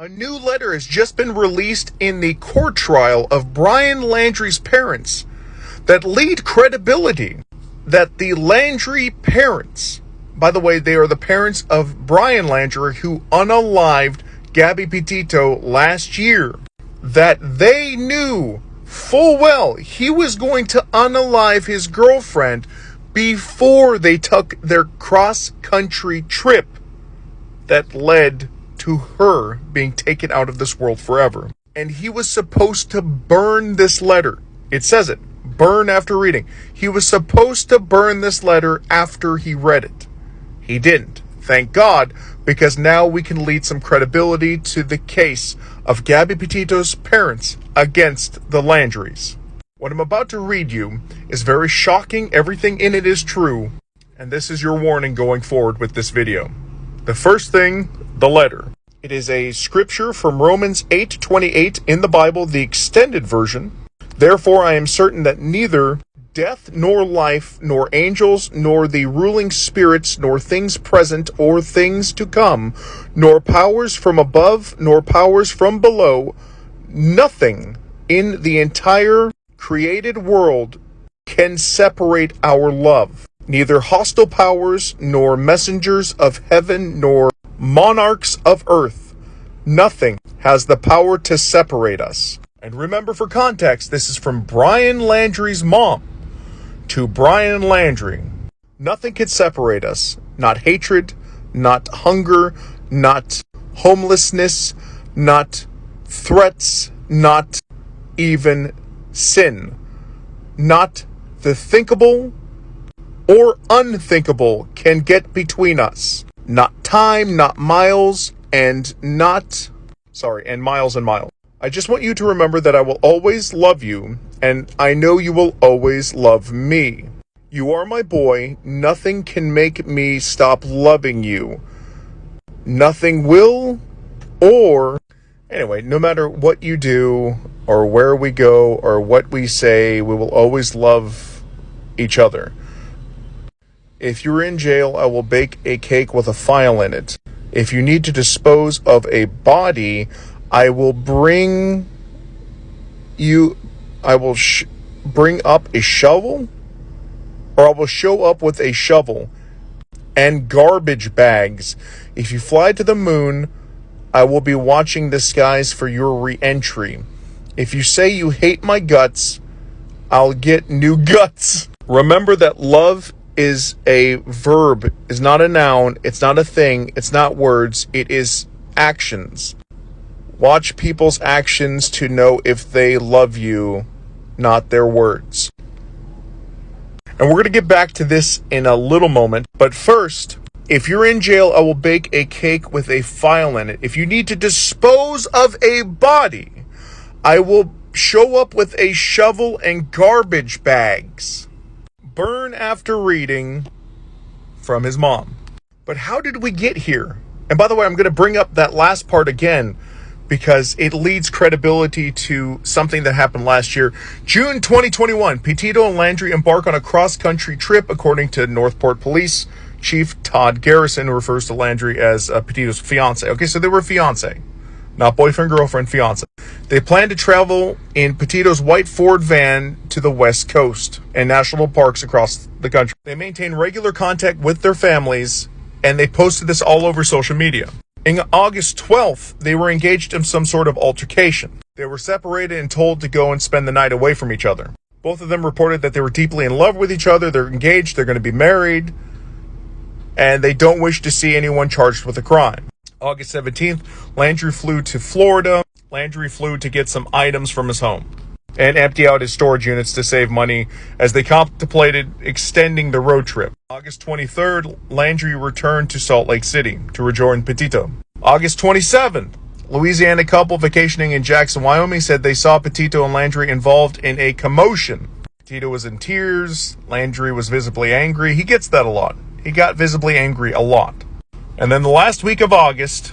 A new letter has just been released in the court trial of Brian Landry's parents that lead credibility that the Landry parents, by the way, they are the parents of Brian Landry who unalived Gabby Petito last year, that they knew full well he was going to unalive his girlfriend before they took their cross-country trip that led to her being taken out of this world forever. And he was supposed to burn this letter. It says it, burn after reading. He was supposed to burn this letter after he read it. He didn't. Thank God, because now we can lead some credibility to the case of Gabby Petito's parents against the Landrys. What I'm about to read you is very shocking. Everything in it is true. And this is your warning going forward with this video. The first thing, the letter. It is a scripture from Romans 8:28 in the Bible, the extended version. Therefore, I am certain that neither death nor life, nor angels, nor the ruling spirits, nor things present or things to come, nor powers from above, nor powers from below, nothing in the entire created world can separate our love. Neither hostile powers, nor messengers of heaven, nor monarchs of earth. Nothing has the power to separate us. And remember, for context, this is from Brian Landry's mom to Brian Landry. Nothing can separate us. Not hatred, not hunger, not homelessness, not threats, not even sin. Not the thinkable or unthinkable can get between us. Not time, not miles, and miles and miles. I just want you to remember that I will always love you, and I know you will always love me. You are my boy. Nothing can make me stop loving you. Nothing will, or... Anyway, no matter what you do, or where we go, or what we say, we will always love each other. If you're in jail, I will bake a cake with a file in it. If you need to dispose of a body, I will bring up a shovel, or I will show up with a shovel and garbage bags. If you fly to the moon, I will be watching the skies for your re-entry. If you say you hate my guts, I'll get new guts. Remember that love is a verb, is not a noun, it's not a thing, it's not words, it is actions. Watch people's actions to know if they love you, not their words. And we're going to get back to this in a little moment, but first, if you're in jail, I will bake a cake with a file in it. If you need to dispose of a body, I will show up with a shovel and garbage bags. Burn after reading from his mom. But how did we get here? And by the way, I'm going to bring up that last part again because it leads credibility to something that happened last year. June 2021, Petito and Landry embark on a cross-country trip, according to Northport Police Chief Todd Garrison, who refers to Landry as Petito's fiance. Okay, so they were fiance, not boyfriend, girlfriend, fiance. They plan to travel in Petito's white Ford van to the West Coast and national parks across the country. They maintain regular contact with their families, and they posted this all over social media. In August 12th, they were engaged in some sort of altercation. They were separated and told to go and spend the night away from each other. Both of them reported that they were deeply in love with each other. They're engaged. They're going to be married. And they don't wish to see anyone charged with a crime. August 17th, Landry flew to Florida. Landry flew to get some items from his home and empty out his storage units to save money as they contemplated extending the road trip. August 23rd, Landry returned to Salt Lake City to rejoin Petito. August 27th, Louisiana couple vacationing in Jackson, Wyoming said they saw Petito and Landry involved in a commotion. Petito was in tears. Landry was visibly angry. He gets that a lot. He got visibly angry a lot. And then the last week of August,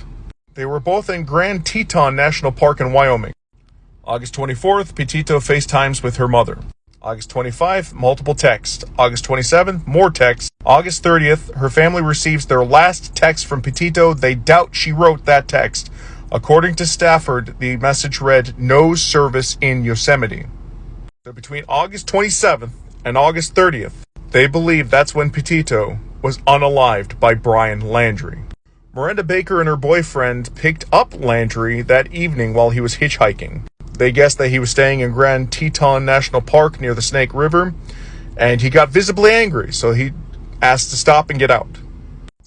they were both in Grand Teton National Park in Wyoming. August 24th, Petito FaceTimes with her mother. August 25th, multiple texts. August 27th, more texts. August 30th, her family receives their last text from Petito. They doubt she wrote that text. According to Stafford, the message read, "No service in Yosemite." So between August 27th and August 30th, they believe that's when Petito was unalived by Brian Landry. Miranda Baker and her boyfriend picked up Landry that evening while he was hitchhiking. They guessed that he was staying in Grand Teton National Park near the Snake River, and he got visibly angry, so he asked to stop and get out.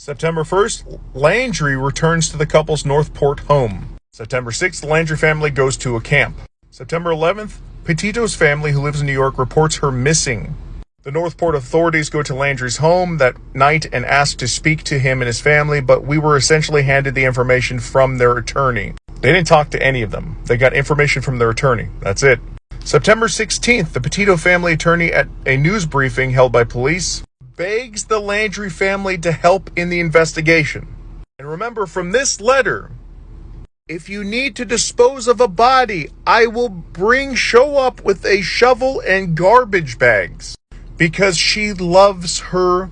September 1st, Landry returns to the couple's Northport home. September 6th, the Landry family goes to a camp. September 11th, Petito's family, who lives in New York, reports her missing. The Northport authorities go to Landry's home that night and ask to speak to him and his family, but we were essentially handed the information from their attorney. They didn't talk to any of them. They got information from their attorney. That's it. September 16th, the Petito family attorney at a news briefing held by police begs the Landry family to help in the investigation. And remember, from this letter, if you need to dispose of a body, I will show up with a shovel and garbage bags. Because she loves her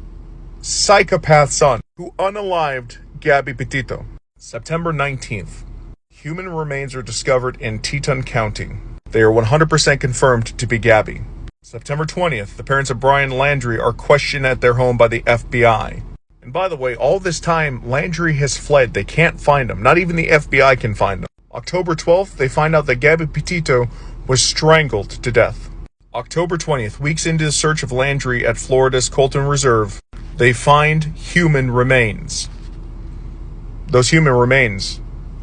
psychopath son, who unalived Gabby Petito. September 19th, human remains are discovered in Teton County. They are 100% confirmed to be Gabby. September 20th, the parents of Brian Landry are questioned at their home by the FBI. And by the way, all this time, Landry has fled. They can't find him. Not even the FBI can find him. October 12th, they find out that Gabby Petito was strangled to death. October 20th, weeks into the search of Landry at Florida's Colton Reserve, they find human remains. Those human remains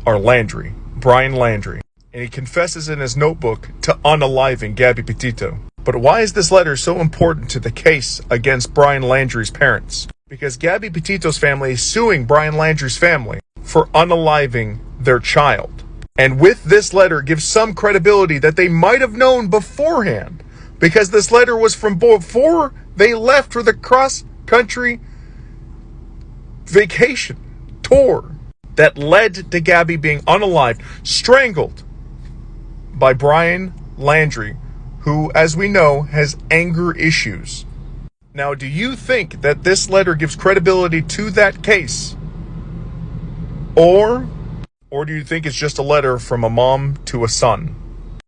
are Landry, Brian Landry, and he confesses in his notebook to unaliving Gabby Petito. But why is this letter so important to the case against Brian Landry's parents? Because Gabby Petito's family is suing Brian Landry's family for unaliving their child. And with this letter gives some credibility that they might have known beforehand. Because this letter was from before they left for the cross-country vacation tour that led to Gabby being unalived, strangled by Brian Landry, who, as we know, has anger issues. Now, do you think that this letter gives credibility to that case? Or do you think it's just a letter from a mom to a son?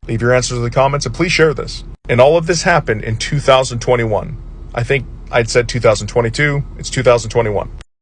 Leave your answers in the comments and please share this. And all of this happened in 2021. I think I'd said 2022. It's 2021.